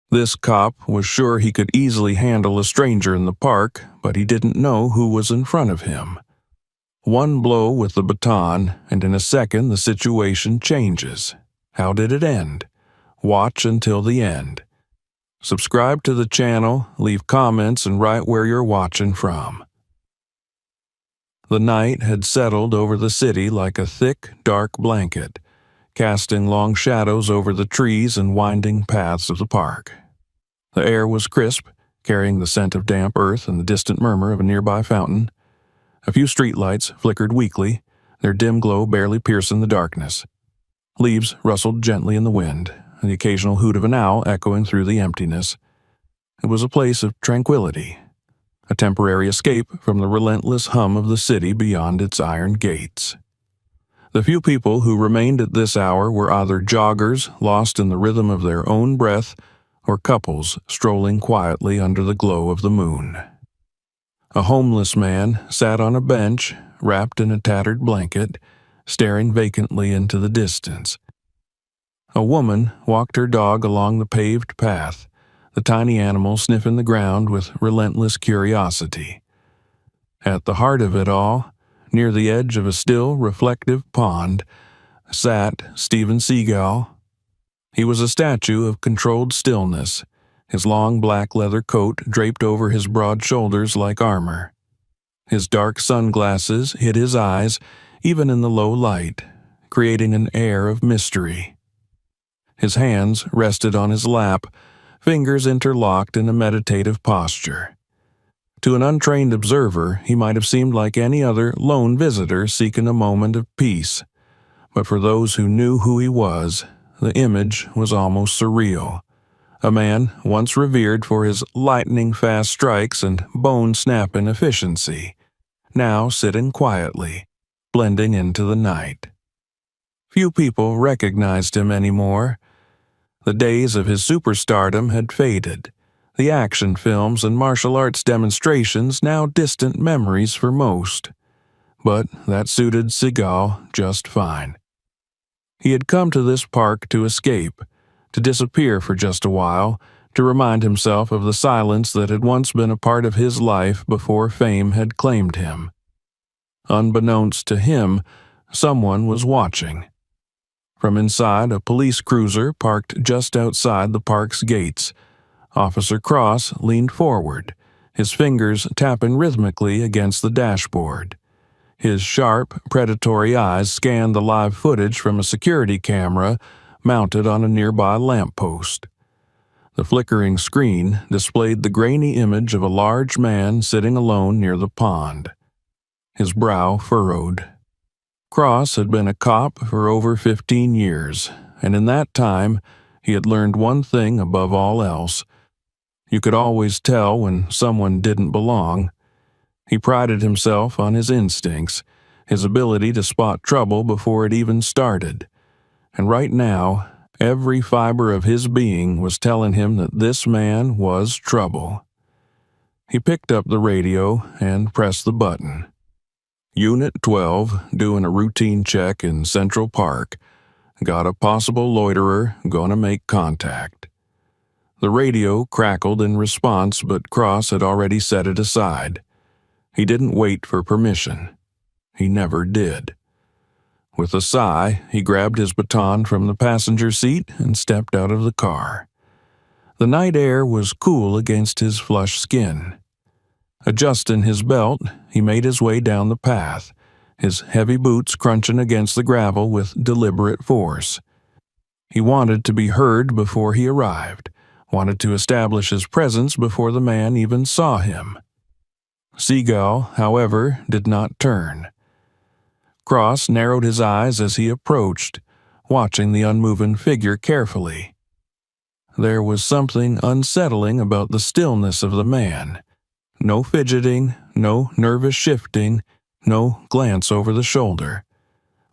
This cop was sure he could easily handle a stranger in the park, but he didn't know who was in front of him. One blow with the baton, and in a second the situation changes. How did it end? Watch until the end. Subscribe to the channel, leave comments, and write where you're watching from. The night had settled over the city like a thick, dark blanket, casting long shadows over the trees and winding paths of the park. The air was crisp, carrying the scent of damp earth and the distant murmur of a nearby fountain. A few streetlights flickered weakly, their dim glow barely piercing the darkness. Leaves rustled gently in the wind, and the occasional hoot of an owl echoing through the emptiness. It was a place of tranquility, a temporary escape from the relentless hum of the city beyond its iron gates. The few people who remained at this hour were either joggers lost in the rhythm of their own breath or couples strolling quietly under the glow of the moon. A homeless man sat on a bench, wrapped in a tattered blanket, staring vacantly into the distance. A woman walked her dog along the paved path, the tiny animal sniffing the ground with relentless curiosity. At the heart of it all, near the edge of a still, reflective pond, sat Steven Seagal. He was a statue of controlled stillness, his long black leather coat draped over his broad shoulders like armor. His dark sunglasses hid his eyes, even in the low light, creating an air of mystery. His hands rested on his lap, fingers interlocked in a meditative posture. To an untrained observer, he might have seemed like any other lone visitor seeking a moment of peace, but for those who knew who he was, the image was almost surreal. A man once revered for his lightning-fast strikes and bone-snapping efficiency, now sitting quietly, blending into the night. Few people recognized him anymore. The days of his superstardom had faded, the action films and martial arts demonstrations now distant memories for most. But that suited Seagal just fine. He had come to this park to escape, to disappear for just a while, to remind himself of the silence that had once been a part of his life before fame had claimed him. Unbeknownst to him, someone was watching. From inside a police cruiser parked just outside the park's gates, Officer Cross leaned forward, his fingers tapping rhythmically against the dashboard. His sharp, predatory eyes scanned the live footage from a security camera mounted on a nearby lamppost. The flickering screen displayed the grainy image of a large man sitting alone near the pond, his brow furrowed. Cross had been a cop for over 15 years, and in that time he had learned one thing above all else. You could always tell when someone didn't belong. He prided himself on his instincts, his ability to spot trouble before it even started. And right now, every fiber of his being was telling him that this man was trouble. He picked up the radio and pressed the button. Unit 12, doing a routine check in Central Park. Got a possible loiterer, gonna make contact. The radio crackled in response, but Cross had already set it aside. He didn't wait for permission. He never did. With a sigh, he grabbed his baton from the passenger seat and stepped out of the car. The night air was cool against his flushed skin. Adjusting his belt, he made his way down the path, his heavy boots crunching against the gravel with deliberate force. He wanted to be heard before he arrived, wanted to establish his presence before the man even saw him. Seagal, however, did not turn. Cross narrowed his eyes as he approached, watching the unmoving figure carefully. There was something unsettling about the stillness of the man. No fidgeting, no nervous shifting, no glance over the shoulder.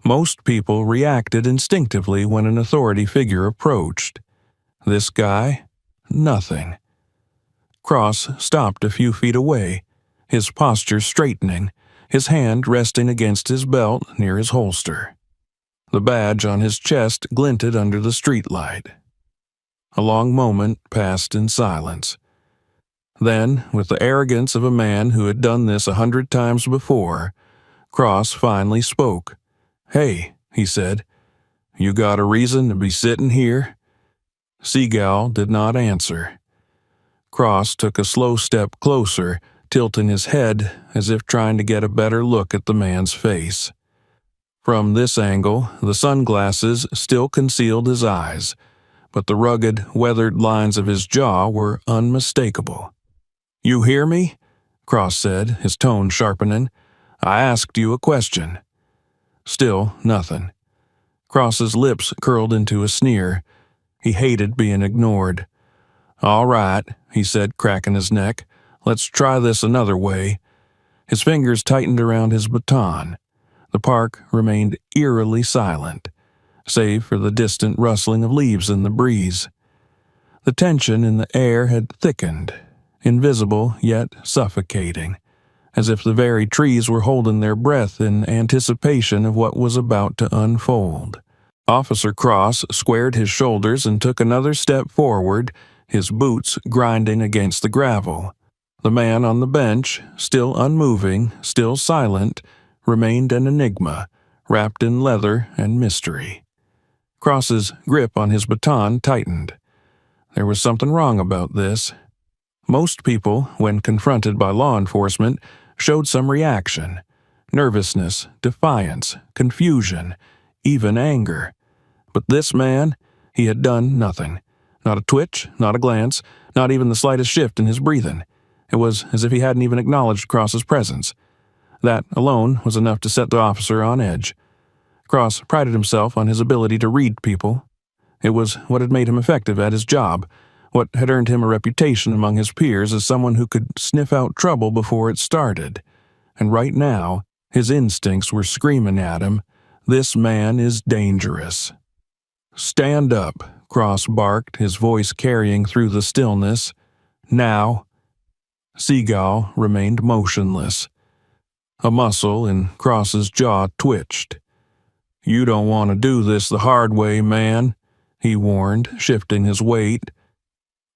Most people reacted instinctively when an authority figure approached. This guy? Nothing. Cross stopped a few feet away, his posture straightening, his hand resting against his belt near his holster. The badge on his chest glinted under the streetlight. A long moment passed in silence. Then, with the arrogance of a man who had done this 100 times before, Cross finally spoke. "Hey," he said, "you got a reason to be sitting here?" Seagal did not answer. Cross took a slow step closer, tilting his head as if trying to get a better look at the man's face. From this angle, the sunglasses still concealed his eyes, but the rugged, weathered lines of his jaw were unmistakable. "You hear me?" Cross said, his tone sharpening. "I asked you a question." Still nothing. Cross's lips curled into a sneer. He hated being ignored. "All right," he said, cracking his neck. "Let's try this another way." His fingers tightened around his baton. The park remained eerily silent, save for the distant rustling of leaves in the breeze. The tension in the air had thickened, invisible yet suffocating, as if the very trees were holding their breath in anticipation of what was about to unfold. Officer Cross squared his shoulders and took another step forward, his boots grinding against the gravel. The man on the bench, still unmoving, still silent, remained an enigma, wrapped in leather and mystery. Cross's grip on his baton tightened. There was something wrong about this. Most people, when confronted by law enforcement, showed some reaction: nervousness, defiance, confusion, even anger. But this man, he had done nothing. Not a twitch, not a glance, not even the slightest shift in his breathing. It was as if he hadn't even acknowledged Cross's presence. That alone was enough to set the officer on edge. Cross prided himself on his ability to read people. It was what had made him effective at his job, what had earned him a reputation among his peers as someone who could sniff out trouble before it started. And right now, his instincts were screaming at him, "This man is dangerous." "Stand up," Cross barked, his voice carrying through the stillness. "Now." Seagal remained motionless. A muscle in Cross's jaw twitched. "You don't want to do this the hard way, man," he warned, shifting his weight.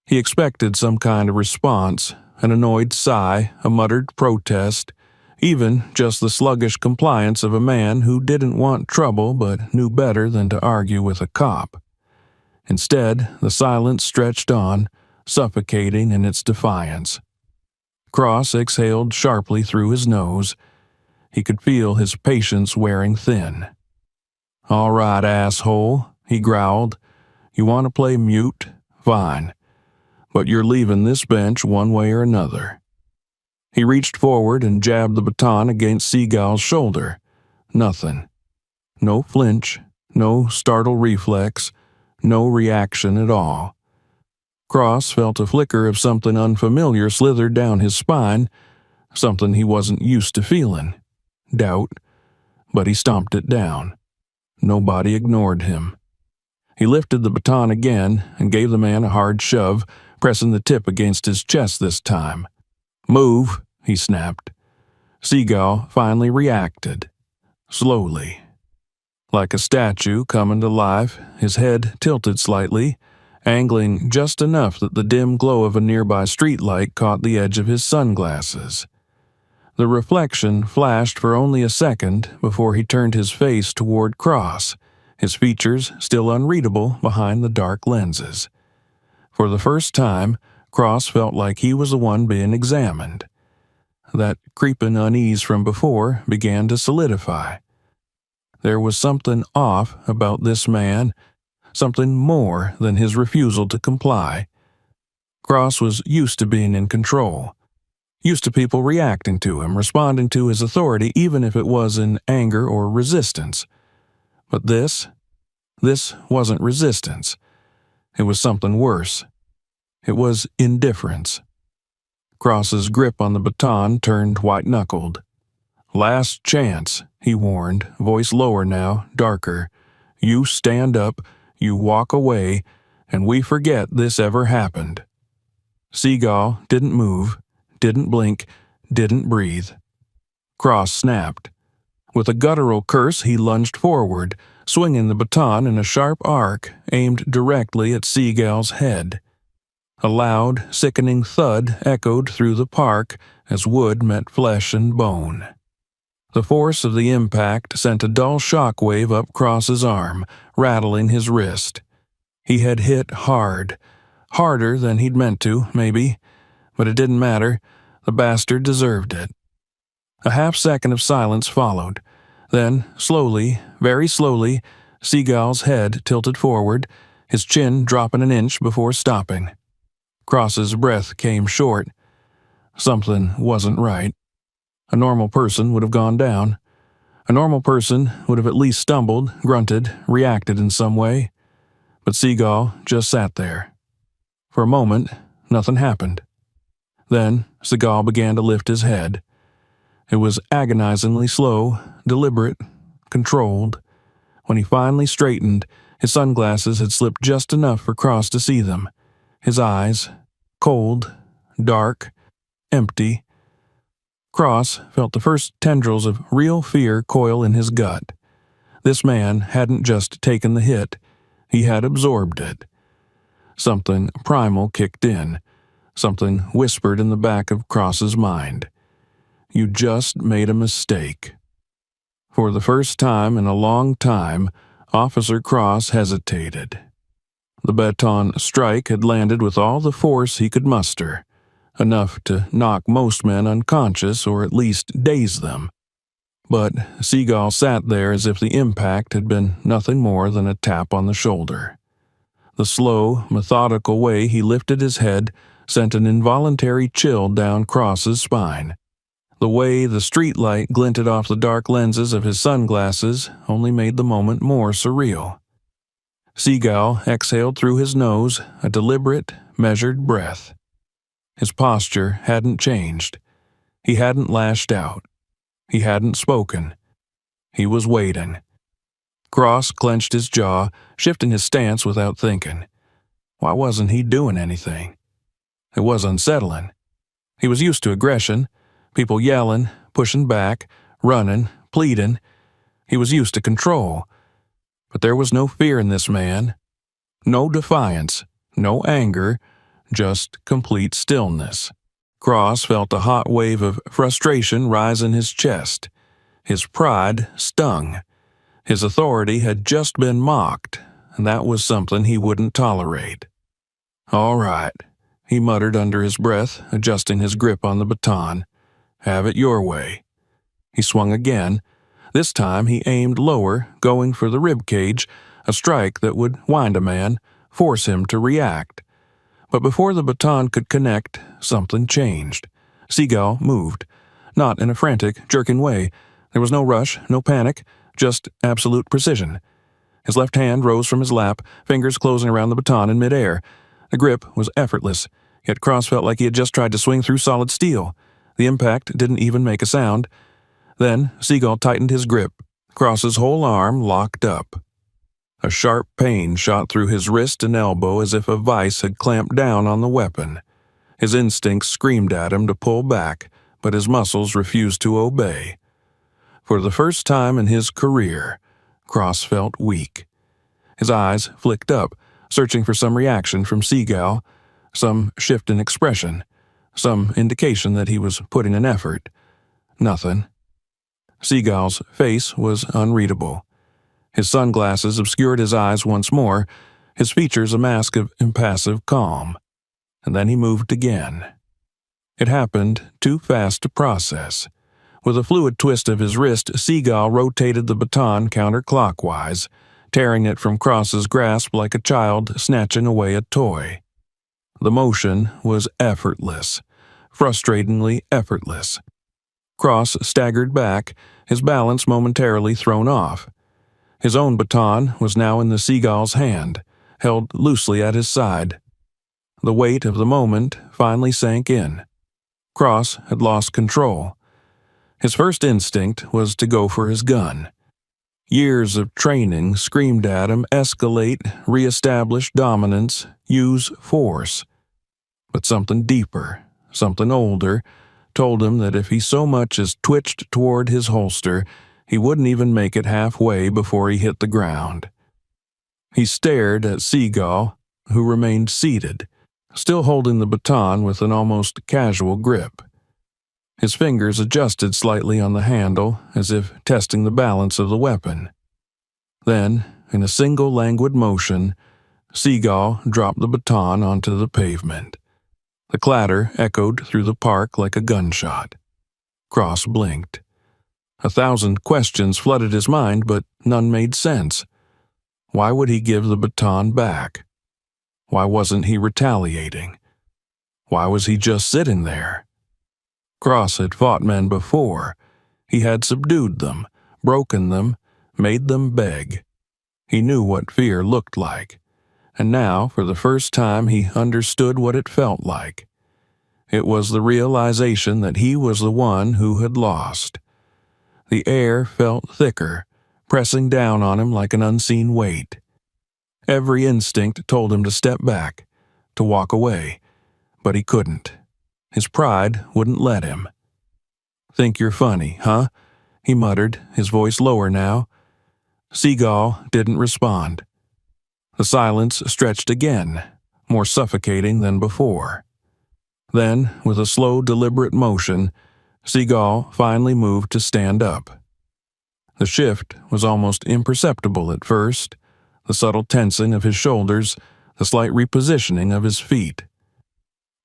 He expected some kind of response, an annoyed sigh, a muttered protest, even just the sluggish compliance of a man who didn't want trouble but knew better than to argue with a cop. Instead, the silence stretched on, suffocating in its defiance. Cross exhaled sharply through his nose. He could feel his patience wearing thin. "All right, asshole," he growled. "You want to play mute? Fine. But you're leaving this bench one way or another." He reached forward and jabbed the baton against Seagal's shoulder. Nothing. No flinch, no startled reflex, no reaction at all. Cross felt a flicker of something unfamiliar slithered down his spine, something he wasn't used to feeling. Doubt. But he stomped it down. Nobody ignored him. He lifted the baton again and gave the man a hard shove, pressing the tip against his chest this time. "Move," he snapped. Seagal finally reacted. Slowly. Like a statue coming to life, his head tilted slightly, angling just enough that the dim glow of a nearby streetlight caught the edge of his sunglasses. The reflection flashed for only a second before he turned his face toward Cross, his features still unreadable behind the dark lenses. For the first time, Cross felt like he was the one being examined. That creeping unease from before began to solidify. There was something off about this man, something more than his refusal to comply. Cross was used to being in control, used to people reacting to him, responding to his authority even if it was in anger or resistance. But this wasn't resistance. It was something worse. It was indifference. Cross's grip on the baton turned white-knuckled. "Last chance," he warned, voice lower now, darker. "You stand up, you walk away, and we forget this ever happened." Seagal didn't move, didn't blink, didn't breathe. Cross snapped. With a guttural curse, he lunged forward, swinging the baton in a sharp arc aimed directly at Seagal's head. A loud, sickening thud echoed through the park as wood met flesh and bone. The force of the impact sent a dull shockwave up Cross's arm, rattling his wrist. He had hit hard. Harder than he'd meant to, maybe. But it didn't matter. The bastard deserved it. A half-second of silence followed. Then, slowly, very slowly, Seagal's head tilted forward, his chin dropping an inch before stopping. Cross's breath came short. Something wasn't right. A normal person would have gone down. A normal person would have at least stumbled, grunted, reacted in some way. But Seagal just sat there. For a moment, nothing happened. Then, Seagal began to lift his head. It was agonizingly slow, deliberate, controlled. When he finally straightened, his sunglasses had slipped just enough for Cross to see them. His eyes, cold, dark, empty. Cross felt the first tendrils of real fear coil in his gut. This man hadn't just taken the hit, he had absorbed it. Something primal kicked in. Something whispered in the back of Cross's mind. You just made a mistake. For the first time in a long time, Officer Cross hesitated. The Baton strike had landed with all the force he could muster, enough to knock most men unconscious or at least daze them. But Seagal sat there as if the impact had been nothing more than a tap on the shoulder. The slow, methodical way he lifted his head sent an involuntary chill down Cross's spine. The way the streetlight glinted off the dark lenses of his sunglasses only made the moment more surreal. Seagal exhaled through his nose, a deliberate, measured breath. His posture hadn't changed. He hadn't lashed out. He hadn't spoken. He was waiting. Cross clenched his jaw, shifting his stance without thinking. Why wasn't he doing anything? It was unsettling. He was used to aggression, people yelling, pushing back, running, pleading. He was used to control. But there was no fear in this man. No defiance, no anger, just complete stillness. Cross felt a hot wave of frustration rise in his chest. His pride stung. His authority had just been mocked, and that was something he wouldn't tolerate. All right, he muttered under his breath, adjusting his grip on the baton. Have it your way. He swung again. This time he aimed lower, going for the rib cage, a strike that would wind a man, force him to react. But before the baton could connect, something changed. Seagal moved, not in a frantic, jerking way. There was no rush, no panic, just absolute precision. His left hand rose from his lap, fingers closing around the baton in midair. The grip was effortless, yet Cross felt like he had just tried to swing through solid steel. The impact didn't even make a sound. Then Seagal tightened his grip. Cross's whole arm locked up. A sharp pain shot through his wrist and elbow as if a vice had clamped down on the weapon. His instincts screamed at him to pull back, but his muscles refused to obey. For the first time in his career, Cross felt weak. His eyes flicked up, searching for some reaction from Seagal, some shift in expression, some indication that he was putting an effort. Nothing. Seagal's face was unreadable. His sunglasses obscured his eyes once more, his features a mask of impassive calm. And then he moved again. It happened too fast to process. With a fluid twist of his wrist, Seagal rotated the baton counterclockwise, tearing it from Cross's grasp like a child snatching away a toy. The motion was effortless, frustratingly effortless. Cross staggered back, his balance momentarily thrown off. His own baton was now in the Seagal's hand, held loosely at his side. The weight of the moment finally sank in. Cross had lost control. His first instinct was to go for his gun. Years of training screamed at him, escalate, reestablish dominance, use force. But something deeper, something older, told him that if he so much as twitched toward his holster, He wouldn't even make it halfway before he hit the ground. He stared at Seagal, who remained seated, still holding the baton with an almost casual grip. His fingers adjusted slightly on the handle, as if testing the balance of the weapon. Then, in a single languid motion, Seagal dropped the baton onto the pavement. The clatter echoed through the park like a gunshot. Cross blinked. 1,000 questions flooded his mind, but none made sense. Why would he give the baton back? Why wasn't he retaliating? Why was he just sitting there? Cross had fought men before. He had subdued them, broken them, made them beg. He knew what fear looked like, and now, for the first time, he understood what it felt like. It was the realization that he was the one who had lost. The air felt thicker, pressing down on him like an unseen weight. Every instinct told him to step back, to walk away, but he couldn't. His pride wouldn't let him. "Think you're funny, huh?" he muttered, his voice lower now. Seagal didn't respond. The silence stretched again, more suffocating than before. Then, with a slow, deliberate motion, Seagal finally moved to stand up. The shift was almost imperceptible at first, the subtle tensing of his shoulders, the slight repositioning of his feet.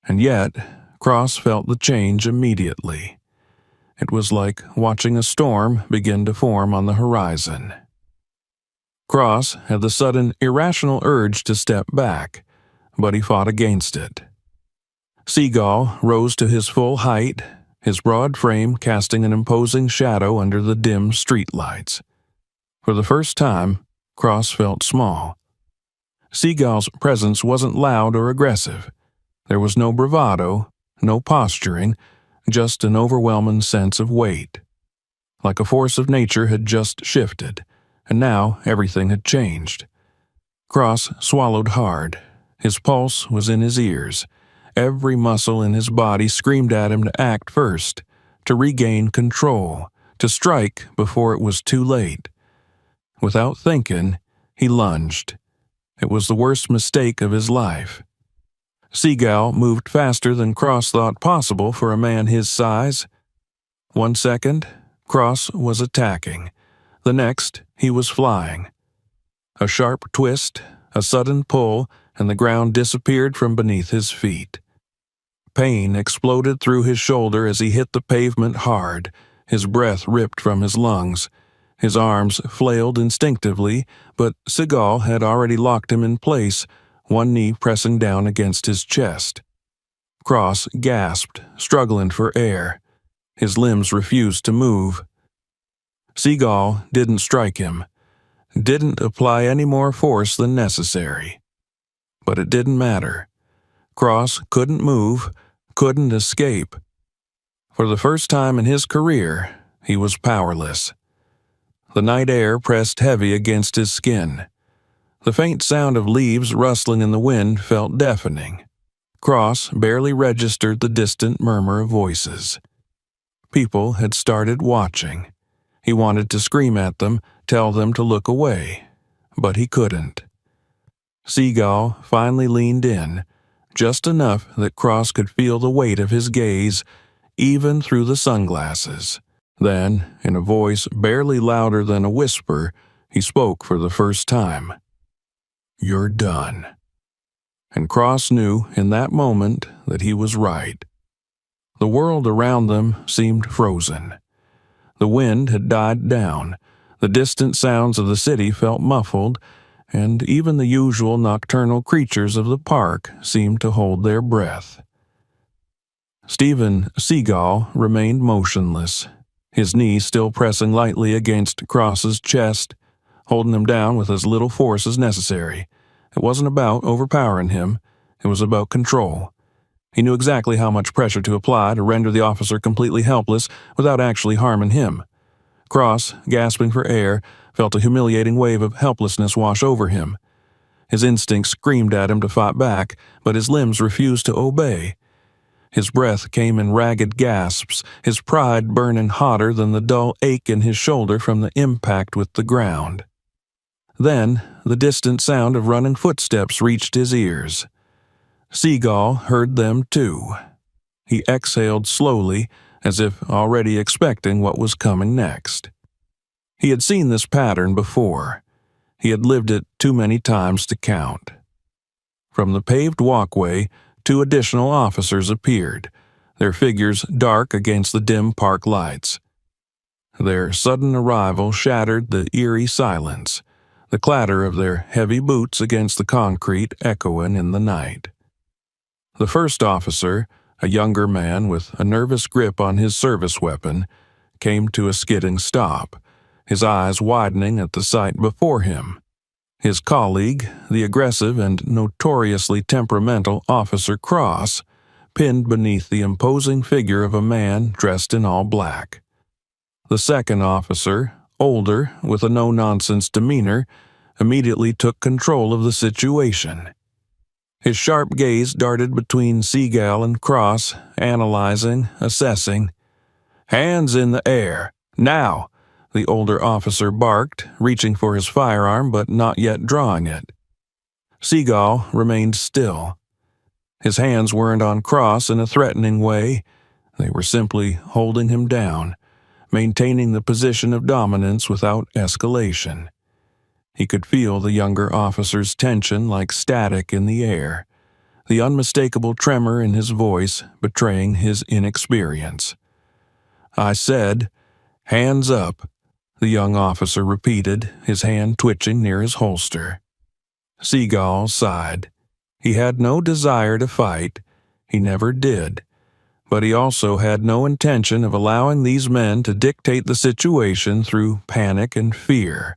And yet, Cross felt the change immediately. It was like watching a storm begin to form on the horizon. Cross had the sudden, irrational urge to step back, but he fought against it. Seagal rose to his full height, his broad frame casting an imposing shadow under the dim streetlights. For the first time, Cross felt small. Seagal's presence wasn't loud or aggressive. There was no bravado, no posturing, just an overwhelming sense of weight. Like a force of nature had just shifted, and now everything had changed. Cross swallowed hard. His pulse was in his ears. Every muscle in his body screamed at him to act first, to regain control, to strike before it was too late. Without thinking, he lunged. It was the worst mistake of his life. Seagal moved faster than Cross thought possible for a man his size. 1 second, Cross was attacking. The next, he was flying. A sharp twist, a sudden pull, and the ground disappeared from beneath his feet. Pain exploded through his shoulder as he hit the pavement hard, his breath ripped from his lungs. His arms flailed instinctively, but Seagal had already locked him in place, one knee pressing down against his chest. Cross gasped, struggling for air. His limbs refused to move. Seagal didn't strike him, didn't apply any more force than necessary. But it didn't matter. Cross couldn't move, couldn't escape. For the first time in his career, he was powerless. The night air pressed heavy against his skin. The faint sound of leaves rustling in the wind felt deafening. Cross barely registered the distant murmur of voices. People had started watching. He wanted to scream at them, tell them to look away, but he couldn't. Seagal finally leaned in, just enough that Cross could feel the weight of his gaze, even through the sunglasses. Then, in a voice barely louder than a whisper, he spoke for the first time. "You're done." And Cross knew in that moment that he was right. The world around them seemed frozen. The wind had died down, the distant sounds of the city felt muffled, and even the usual nocturnal creatures of the park seemed to hold their breath. Steven Seagal remained motionless, his knee still pressing lightly against Cross's chest, holding him down with as little force as necessary. It wasn't about overpowering him, it was about control. He knew exactly how much pressure to apply to render the officer completely helpless without actually harming him. Cross, gasping for air, felt a humiliating wave of helplessness wash over him. His instincts screamed at him to fight back, but his limbs refused to obey. His breath came in ragged gasps, his pride burning hotter than the dull ache in his shoulder from the impact with the ground. Then, the distant sound of running footsteps reached his ears. Seagal heard them too. He exhaled slowly, as if already expecting what was coming next. He had seen this pattern before. He had lived it too many times to count. From the paved walkway, 2 additional officers appeared, their figures dark against the dim park lights. Their sudden arrival shattered the eerie silence, the clatter of their heavy boots against the concrete echoing in the night. The first officer, a younger man with a nervous grip on his service weapon, came to a skidding stop, his eyes widening at the sight before him. His colleague, the aggressive and notoriously temperamental Officer Cross, pinned beneath the imposing figure of a man dressed in all black. The second officer, older, with a no-nonsense demeanor, immediately took control of the situation. His sharp gaze darted between Seagal and Cross, analyzing, assessing. "Hands in the air, now!" the older officer barked, reaching for his firearm but not yet drawing it. Seagal remained still. His hands weren't on Cross in a threatening way. They were simply holding him down, maintaining the position of dominance without escalation. He could feel the younger officer's tension like static in the air, the unmistakable tremor in his voice betraying his inexperience. "I said, hands up," the young officer repeated, his hand twitching near his holster. Seagal sighed. He had no desire to fight. He never did. But he also had no intention of allowing these men to dictate the situation through panic and fear.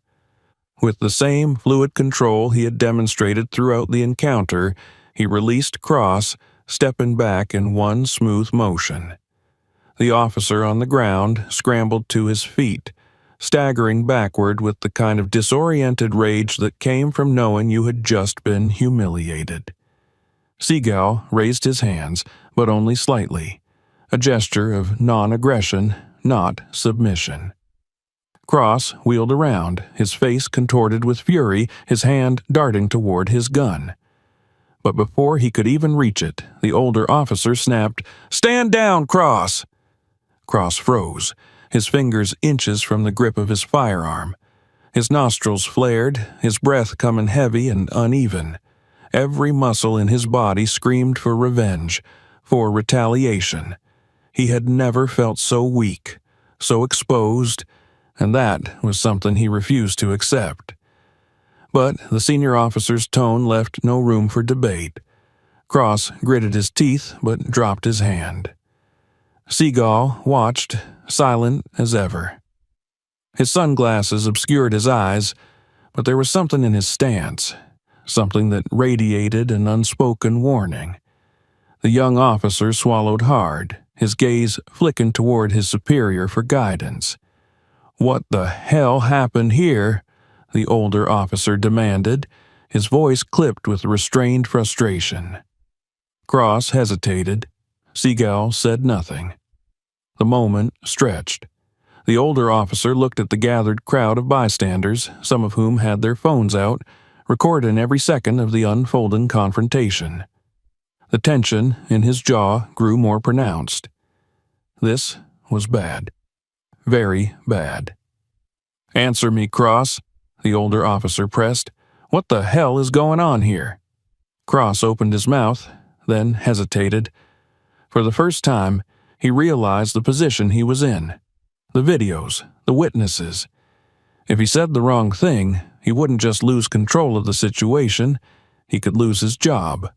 With the same fluid control he had demonstrated throughout the encounter, he released Cross, stepping back in one smooth motion. The officer on the ground scrambled to his feet, staggering backward with the kind of disoriented rage that came from knowing you had just been humiliated. Seagal raised his hands, but only slightly, a gesture of non-aggression, not submission. Cross wheeled around, his face contorted with fury, his hand darting toward his gun. But before he could even reach it, the older officer snapped, "Stand down, Cross!" Cross froze, his fingers inches from the grip of his firearm. His nostrils flared, his breath coming heavy and uneven. Every muscle in his body screamed for revenge, for retaliation. He had never felt so weak, so exposed, and that was something he refused to accept. But the senior officer's tone left no room for debate. Cross gritted his teeth but dropped his hand. Seagal watched, silent as ever. His sunglasses obscured his eyes, but there was something in his stance, something that radiated an unspoken warning. The young officer swallowed hard, his gaze flicking toward his superior for guidance. "What the hell happened here?" the older officer demanded, his voice clipped with restrained frustration. Cross hesitated. Seagal said nothing. The moment stretched. The older officer looked at the gathered crowd of bystanders, some of whom had their phones out, recording every second of the unfolding confrontation. The tension in his jaw grew more pronounced. This was bad. Very bad. "Answer me, Cross," the older officer pressed. "What the hell is going on here?" Cross opened his mouth, then hesitated. For the first time, he realized the position he was in. The videos, the witnesses. If he said the wrong thing, he wouldn't just lose control of the situation, he could lose his job.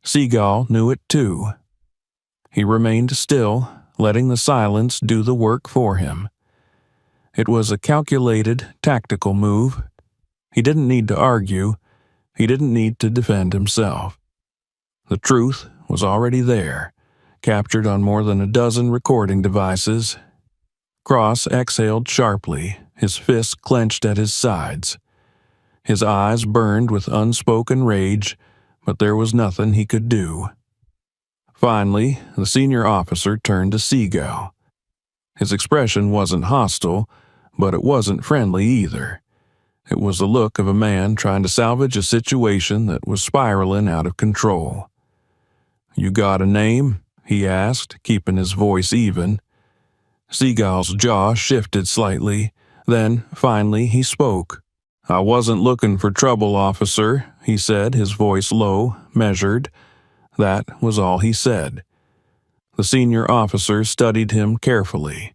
Seagal knew it too. He remained still, letting the silence do the work for him. It was a calculated, tactical move. He didn't need to argue. He didn't need to defend himself. The truth was already there, captured on more than a dozen recording devices. Cross exhaled sharply, his fists clenched at his sides. His eyes burned with unspoken rage, but there was nothing he could do. Finally, the senior officer turned to Seagal. His expression wasn't hostile, but it wasn't friendly either. It was the look of a man trying to salvage a situation that was spiraling out of control. "You got a name?" he asked, keeping his voice even. Seagal's jaw shifted slightly. Then, finally, he spoke. "I wasn't looking for trouble, officer," he said, his voice low, measured. That was all he said. The senior officer studied him carefully.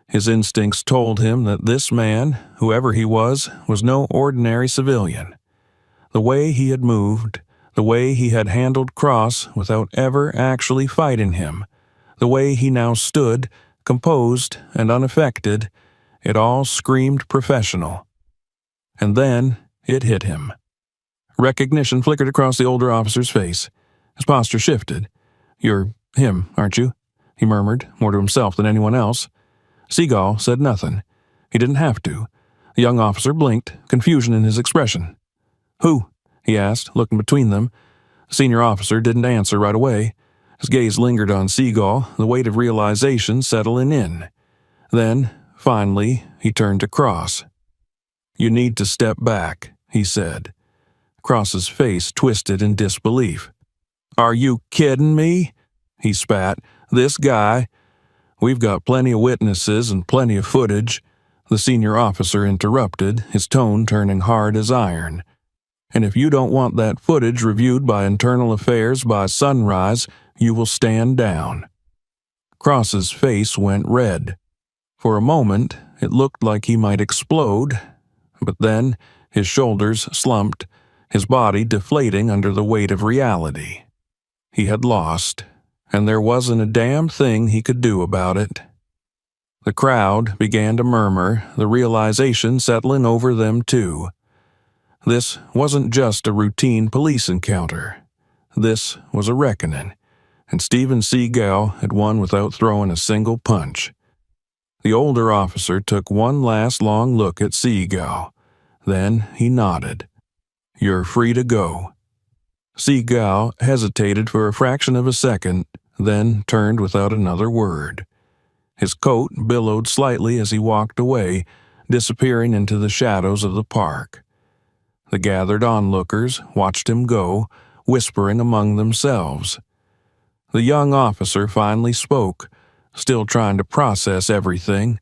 His instincts told him that this man, whoever he was no ordinary civilian. The way he had moved, the way he had handled Cross without ever actually fighting him, the way he now stood, composed and unaffected, it all screamed professional. And then it hit him. Recognition flickered across the older officer's face. His posture shifted. "You're him, aren't you?" he murmured, more to himself than anyone else. Seagal said nothing. He didn't have to. The young officer blinked, confusion in his expression. "Who?" he asked, looking between them. The senior officer didn't answer right away. His gaze lingered on Seagal, the weight of realization settling in. Then, finally, he turned to Cross. "You need to step back," he said. Cross's face twisted in disbelief. "Are you kidding me?" he spat. "This guy—" "We've got plenty of witnesses and plenty of footage," the senior officer interrupted, his tone turning hard as iron. "And if you don't want that footage reviewed by Internal Affairs by sunrise, you will stand down." Cross's face went red. For a moment, it looked like he might explode, but then his shoulders slumped, his body deflating under the weight of reality. He had lost, and there wasn't a damn thing he could do about it. The crowd began to murmur, the realization settling over them too. This wasn't just a routine police encounter. This was a reckoning, and Steven Seagal had won without throwing a single punch. The older officer took one last long look at Seagal. Then he nodded. "You're free to go." Seagal hesitated for a fraction of a second, then turned without another word. His coat billowed slightly as he walked away, disappearing into the shadows of the park. The gathered onlookers watched him go, whispering among themselves. The young officer finally spoke, still trying to process everything.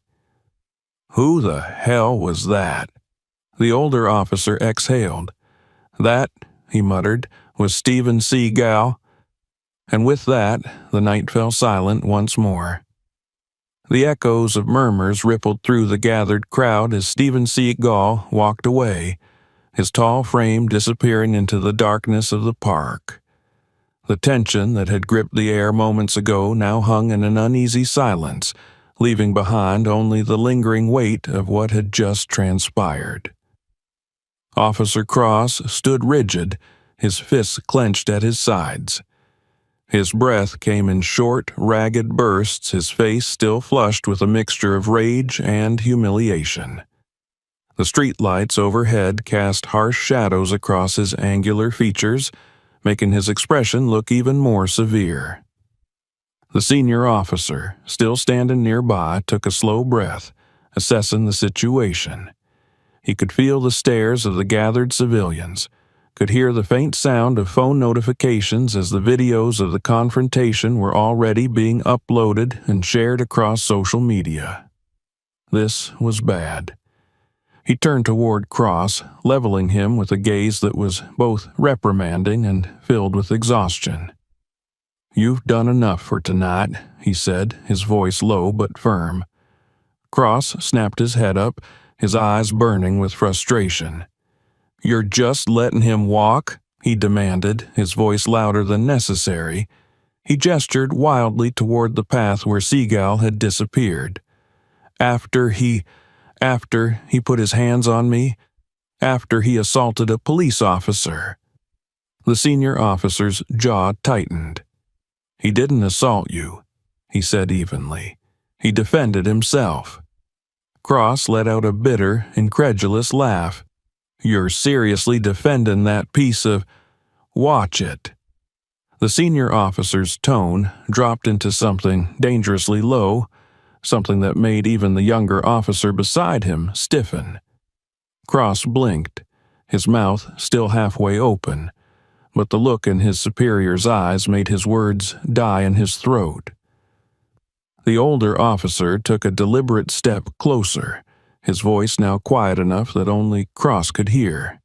"Who the hell was that?" The older officer exhaled. "That," he muttered, "was Steven Seagal." And with that, the night fell silent once more. The echoes of murmurs rippled through the gathered crowd as Steven Seagal walked away, his tall frame disappearing into the darkness of the park. The tension that had gripped the air moments ago now hung in an uneasy silence, leaving behind only the lingering weight of what had just transpired. Officer Cross stood rigid, his fists clenched at his sides. His breath came in short, ragged bursts, his face still flushed with a mixture of rage and humiliation. The streetlights overhead cast harsh shadows across his angular features, making his expression look even more severe. The senior officer, still standing nearby, took a slow breath, assessing the situation. He could feel the stares of the gathered civilians, could hear the faint sound of phone notifications as the videos of the confrontation were already being uploaded and shared across social media. This was bad. He turned toward Cross, leveling him with a gaze that was both reprimanding and filled with exhaustion. "You've done enough for tonight," he said, his voice low but firm. Cross snapped his head up, his eyes burning with frustration. "You're just letting him walk?" he demanded, his voice louder than necessary. He gestured wildly toward the path where Seagal had disappeared. After he put his hands on me, after he assaulted a police officer." The senior officer's jaw tightened. "He didn't assault you," he said evenly. "He defended himself." Cross let out a bitter, incredulous laugh. "You're seriously defending that piece of—" "Watch it." The senior officer's tone dropped into something dangerously low, something that made even the younger officer beside him stiffen. Cross blinked, his mouth still halfway open, but the look in his superior's eyes made his words die in his throat. The older officer took a deliberate step closer, his voice now quiet enough that only Cross could hear.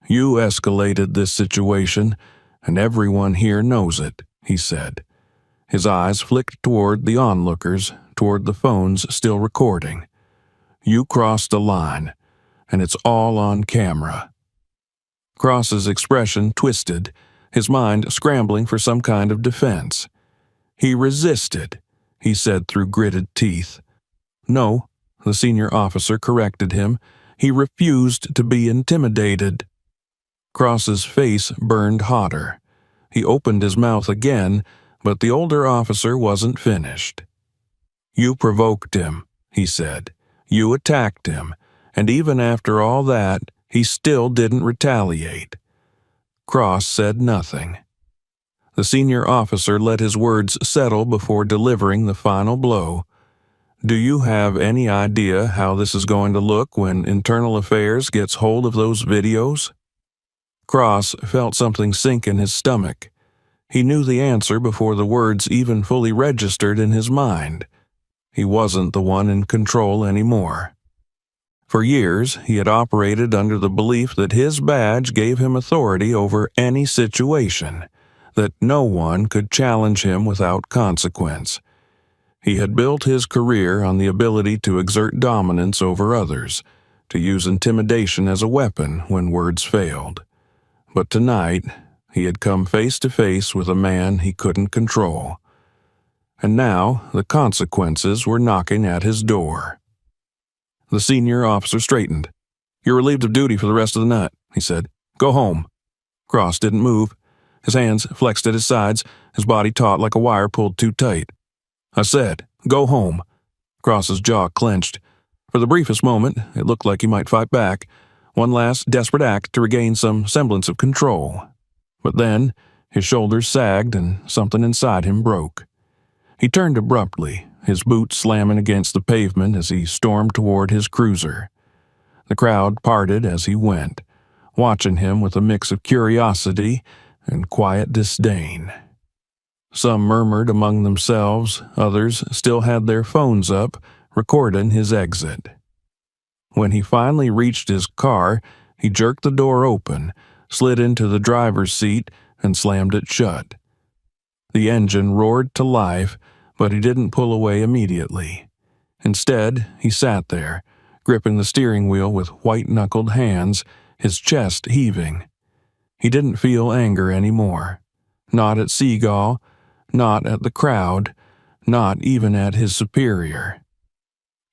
"You escalated this situation, and everyone here knows it," he said. His eyes flicked toward the onlookers, toward the phones still recording. "You crossed a line, and it's all on camera." Cross's expression twisted, his mind scrambling for some kind of defense. "He resisted," he said through gritted teeth. "No," the senior officer corrected him. "He refused to be intimidated." Cross's face burned hotter. He opened his mouth again, but the older officer wasn't finished. "You provoked him," he said. "You attacked him, and even after all that, he still didn't retaliate." Cross said nothing. The senior officer let his words settle before delivering the final blow. "Do you have any idea how this is going to look when Internal Affairs gets hold of those videos?" Cross felt something sink in his stomach. He knew the answer before the words even fully registered in his mind. He wasn't the one in control anymore. For years, he had operated under the belief that his badge gave him authority over any situation, that no one could challenge him without consequence. He had built his career on the ability to exert dominance over others, to use intimidation as a weapon when words failed. But tonight, he had come face to face with a man he couldn't control. And now, the consequences were knocking at his door. The senior officer straightened. "You're relieved of duty for the rest of the night," he said. "Go home." Cross didn't move. His hands flexed at his sides, his body taut like a wire pulled too tight. "I said, go home." Cross's jaw clenched. For the briefest moment, it looked like he might fight back, one last desperate act to regain some semblance of control. But then, his shoulders sagged and something inside him broke. He turned abruptly, his boots slamming against the pavement as he stormed toward his cruiser. The crowd parted as he went, watching him with a mix of curiosity and quiet disdain. Some murmured among themselves, others still had their phones up, recording his exit. When he finally reached his car, he jerked the door open, slid into the driver's seat, and slammed it shut. The engine roared to life, but he didn't pull away immediately. Instead, he sat there, gripping the steering wheel with white-knuckled hands, his chest heaving. He didn't feel anger anymore. Not at Seagal, not at the crowd, not even at his superior.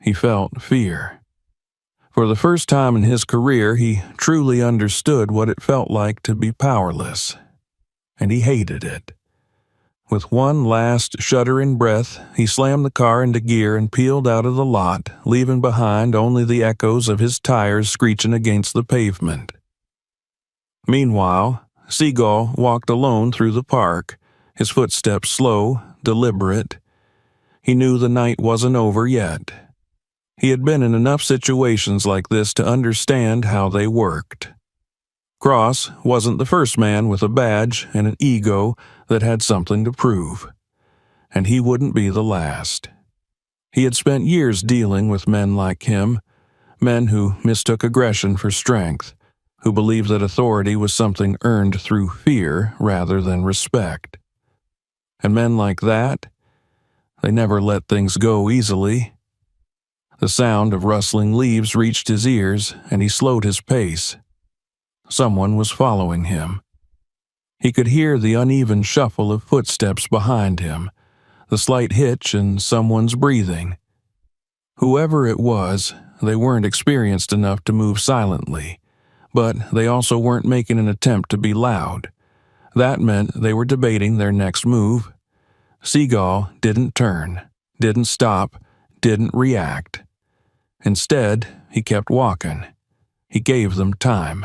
He felt fear. For the first time in his career, he truly understood what it felt like to be powerless. And he hated it. With one last shuddering breath, he slammed the car into gear and peeled out of the lot, leaving behind only the echoes of his tires screeching against the pavement. Meanwhile, Seagal walked alone through the park, his footsteps slow, deliberate. He knew the night wasn't over yet. He had been in enough situations like this to understand how they worked. Cross wasn't the first man with a badge and an ego that had something to prove. And he wouldn't be the last. He had spent years dealing with men like him, men who mistook aggression for strength, who believed that authority was something earned through fear rather than respect. And men like that, they never let things go easily. The sound of rustling leaves reached his ears, and he slowed his pace. Someone was following him. He could hear the uneven shuffle of footsteps behind him, the slight hitch in someone's breathing. Whoever it was, they weren't experienced enough to move silently, but they also weren't making an attempt to be loud. That meant they were debating their next move. Seagal didn't turn, didn't stop, didn't react. Instead, he kept walking. He gave them time.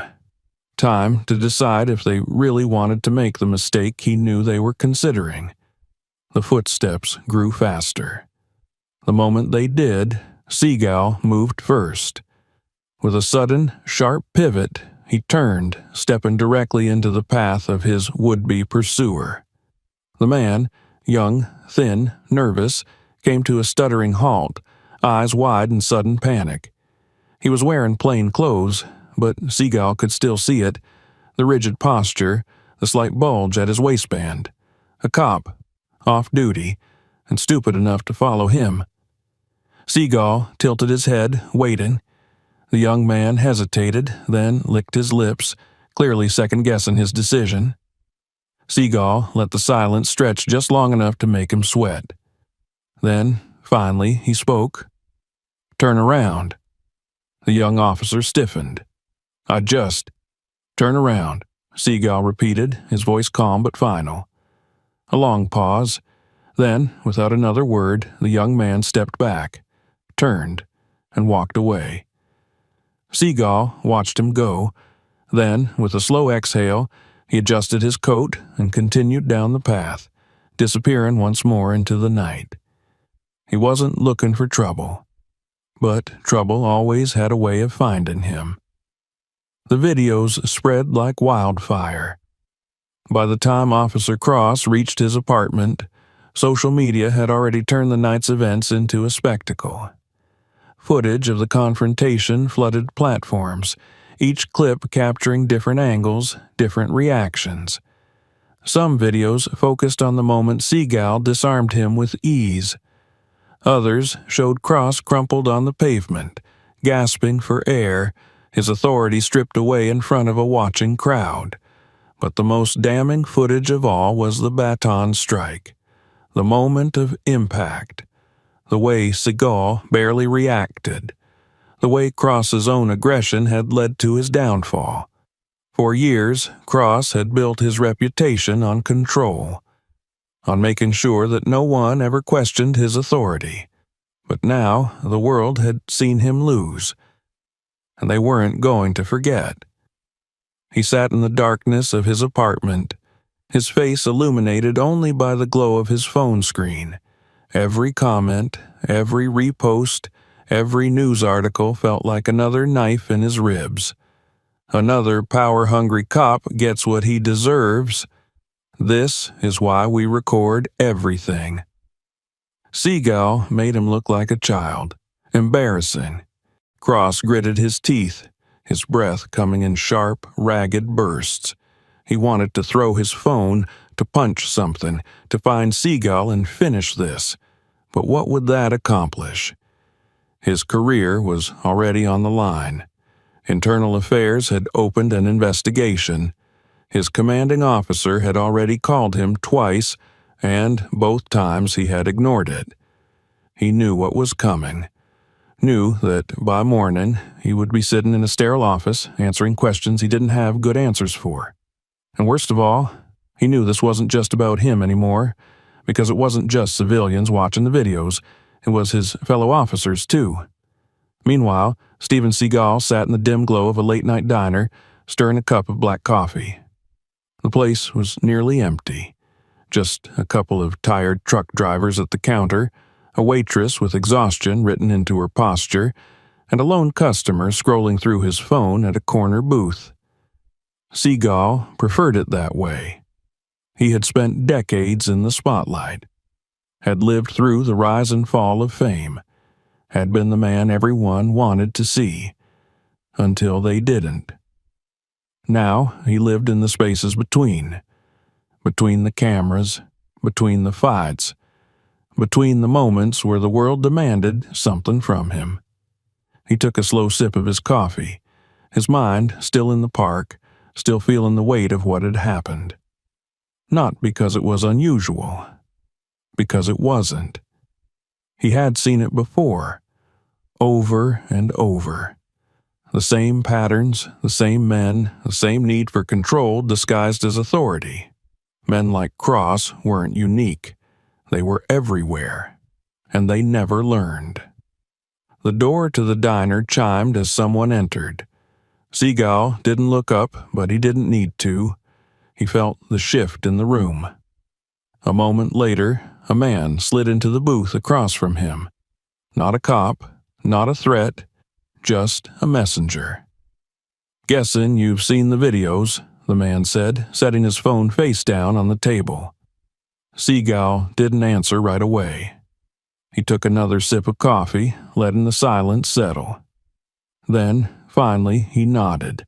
time to decide if they really wanted to make the mistake he knew they were considering. The footsteps grew faster. The moment they did, Seagal moved first. With a sudden, sharp pivot, he turned, stepping directly into the path of his would-be pursuer. The man, young, thin, nervous, came to a stuttering halt, eyes wide in sudden panic. He was wearing plain clothes, but Seagal could still see it, the rigid posture, the slight bulge at his waistband. A cop, off duty, and stupid enough to follow him. Seagal tilted his head, waiting. The young man hesitated, then licked his lips, clearly second-guessing his decision. Seagal let the silence stretch just long enough to make him sweat. Then, finally, he spoke. "Turn around." The young officer stiffened. Turn around," Seagal repeated, his voice calm but final. A long pause. Then, without another word, the young man stepped back, turned, and walked away. Seagal watched him go. Then, with a slow exhale, he adjusted his coat and continued down the path, disappearing once more into the night. He wasn't looking for trouble, but trouble always had a way of finding him. The videos spread like wildfire. By the time Officer Cross reached his apartment, social media had already turned the night's events into a spectacle. Footage of the confrontation flooded platforms, each clip capturing different angles, different reactions. Some videos focused on the moment Seagal disarmed him with ease. Others showed Cross crumpled on the pavement, gasping for air, his authority stripped away in front of a watching crowd. But the most damning footage of all was the Baton strike, the moment of impact. The way Seagal barely reacted, the way Cross's own aggression had led to his downfall. For years, Cross had built his reputation on control, on making sure that no one ever questioned his authority. But now the world had seen him lose, and they weren't going to forget. He sat in the darkness of his apartment, his face illuminated only by the glow of his phone screen. Every comment, every repost, every news article felt like another knife in his ribs. Another power-hungry cop gets what he deserves. This is why we record everything. Seagal made him look like a child. Embarrassing. Cross gritted his teeth, his breath coming in sharp, ragged bursts. He wanted to throw his phone, to punch something, to find Seagal and finish this. But what would that accomplish? His career was already on the line. Internal Affairs had opened an investigation. His commanding officer had already called him twice, and both times he had ignored it. He knew what was coming. Knew that by morning he would be sitting in a sterile office answering questions he didn't have good answers for. And worst of all, he knew this wasn't just about him anymore, because it wasn't just civilians watching the videos, it was his fellow officers too. Meanwhile, Steven Seagal sat in the dim glow of a late-night diner, stirring a cup of black coffee. The place was nearly empty. Just a couple of tired truck drivers at the counter, a waitress with exhaustion written into her posture, and a lone customer scrolling through his phone at a corner booth. Seagal preferred it that way. He had spent decades in the spotlight, had lived through the rise and fall of fame, had been the man everyone wanted to see, until they didn't. Now he lived in the spaces between the cameras, between the fights, between the moments where the world demanded something from him. He took a slow sip of his coffee, his mind still in the park, still feeling the weight of what had happened. Not because it was unusual, because it wasn't. He had seen it before, over and over. The same patterns, the same men, the same need for control disguised as authority. Men like Cross weren't unique. They were everywhere, and they never learned. The door to the diner chimed as someone entered. Seagal didn't look up, but he didn't need to. He felt the shift in the room. A moment later, a man slid into the booth across from him. Not a cop, not a threat, just a messenger. "Guessing you've seen the videos," the man said, setting his phone face down on the table. Seagal didn't answer right away. He took another sip of coffee, letting the silence settle. Then, finally, he nodded.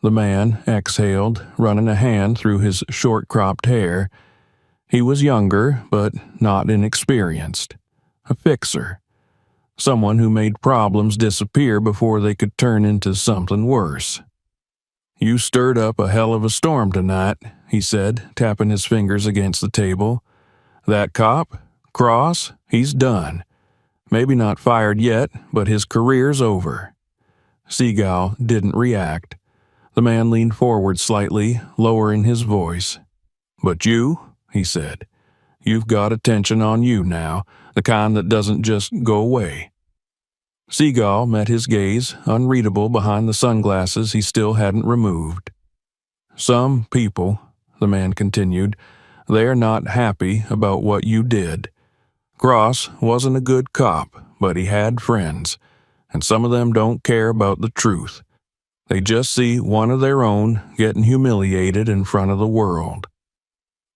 The man exhaled, running a hand through his short-cropped hair. He was younger, but not inexperienced. A fixer. Someone who made problems disappear before they could turn into something worse. "You stirred up a hell of a storm tonight," he said, tapping his fingers against the table. "That cop, Cross, he's done. Maybe not fired yet, but his career's over." Seagal didn't react. The man leaned forward slightly, lowering his voice. "But you," he said, "you've got attention on you now, the kind that doesn't just go away." Seagal met his gaze, unreadable behind the sunglasses he still hadn't removed. "Some people," the man continued, "they're not happy about what you did. Cross wasn't a good cop, but he had friends, and some of them don't care about the truth. They just see one of their own getting humiliated in front of the world."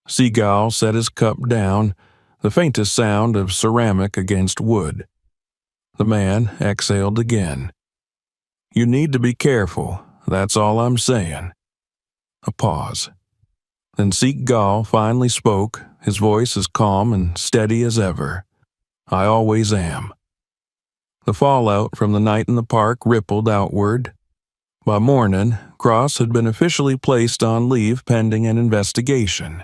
Seagal set his cup down, the faintest sound of ceramic against wood. The man exhaled again. "You need to be careful, that's all I'm saying." A pause. Then Seagal finally spoke, his voice as calm and steady as ever. "I always am." The fallout from the night in the park rippled outward. By morning, Cross had been officially placed on leave pending an investigation.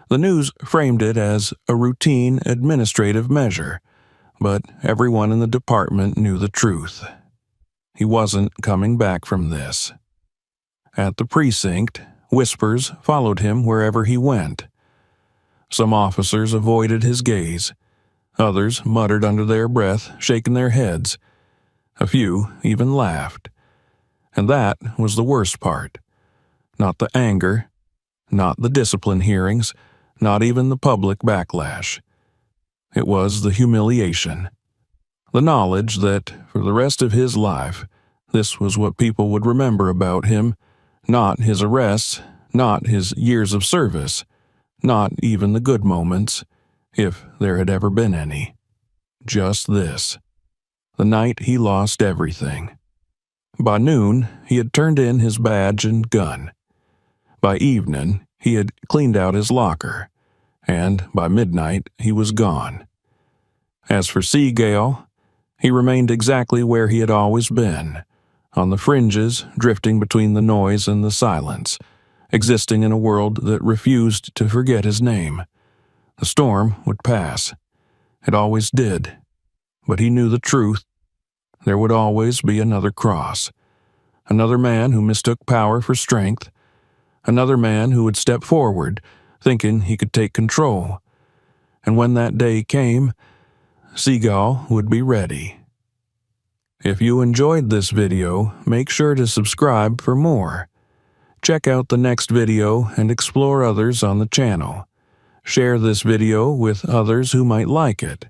The news framed it as a routine administrative measure, but everyone in the department knew the truth. He wasn't coming back from this. At the precinct, whispers followed him wherever he went. Some officers avoided his gaze. Others muttered under their breath, shaking their heads. A few even laughed. And that was the worst part. Not the anger, not the discipline hearings, not even the public backlash. It was the humiliation. The knowledge that, for the rest of his life, this was what people would remember about him, not his arrests, not his years of service, not even the good moments, if there had ever been any. Just this. The night he lost everything. By noon, he had turned in his badge and gun. By evening, he had cleaned out his locker, and by midnight he was gone. As for Seagal, he remained exactly where he had always been, on the fringes, drifting between the noise and the silence, existing in a world that refused to forget his name. The storm would pass. It always did. But he knew the truth. There would always be another Cross. Another man who mistook power for strength. Another man who would step forward, thinking he could take control. And when that day came, Seagal would be ready. If you enjoyed this video, make sure to subscribe for more. Check out the next video and explore others on the channel. Share this video with others who might like it.